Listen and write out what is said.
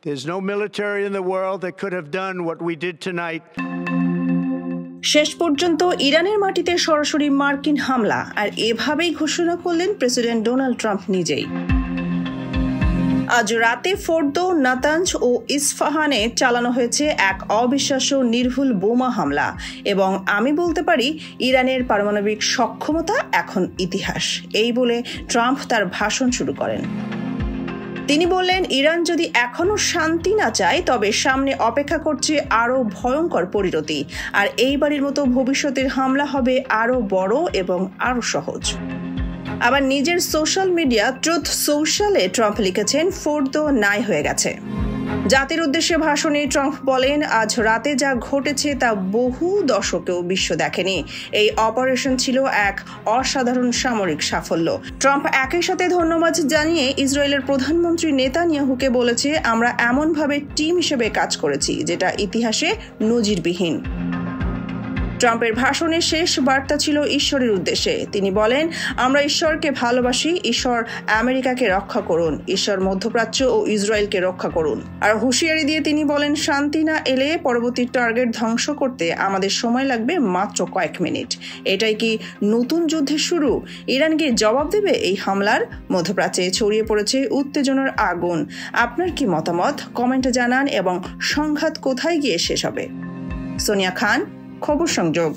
There's no military in the world that could have done what we did tonight. শেষ পর্যন্ত ইরানের মাটিতে সরাসরি মার্কিন হামলা, আর এভাবেই ঘোষণা করলেন প্রেসিডেন্ট ডোনাল্ড ট্রাম্প নিজেই। আজ রাতে ফোর্দো, নাতাঞ্জ ও ইস্ফাহানে চালানো হয়েছে এক অবিশ্বাস্য নির্ভুল বোমা হামলা, এবং আমি বলতে পারি ইরানের পারমাণবিক সক্ষমতা এখন ইতিহাস, এই বলে ট্রাম্প তার ভাষণ শুরু করেন। তিনি বললেন, ইরান যদি এখনো শান্তি না চায় তবে সামনে অপেক্ষা করছে আরও ভয়ঙ্কর পরিণতি, আর এইবারের মতো ভবিষ্যতের হামলা হবে আরও বড় এবং আরও সহজ। আবার নিজের সোশ্যাল মিডিয়া ট্রুথ সোশ্যালে ট্রাম্প লিখেছেন, ফোর্দো নাই হয়ে গেছে। জাতির উদ্দেশ্যে ভাষণে ট্রাম্প বলেন, আজ রাতে যা ঘটেছে তা বহু দশকেও বিশ্ব দেখেনি। এই অপারেশন ছিল এক অসাধারণ সামরিক সাফল্য। ট্রাম্প একই সাথে ধন্যবাদ জানিয়ে ইসরায়েলের প্রধানমন্ত্রী নেতানিয়াহুকে বলেছে, আমরা এমনভাবে টিম হিসেবে কাজ করেছি যেটা ইতিহাসে নজিরবিহীন। ট্রাম্পের ভাষণের শেষ বার্তা ছিল ঈশ্বরের উদ্দেশ্যে। তিনি বলেন, আমরা ঈশ্বরকে ভালোবাসি, ঈশ্বর আমেরিকাকে রক্ষা করুন, ঈশ্বর মধ্যপ্রাচ্য ও ইসরায়েলকে রক্ষা করুন। আর হুঁশিয়ারি দিয়ে তিনি বলেন, শান্তি না এলে পরবর্তী টার্গেট ধ্বংস করতে আমাদের সময় লাগবে মাত্র কয়েক মিনিট। এটাই কি নতুন যুদ্ধের শুরু? ইরান কি জবাব দেবে এই হামলার? মধ্যপ্রাচ্যে ছড়িয়ে পড়েছে উত্তেজনার আগুন। আপনার কি মতামত? কমেন্টে জানান, এবং সংঘাত কোথায় গিয়ে শেষ হবে? সোনিয়া খান, খবর সংযোগ।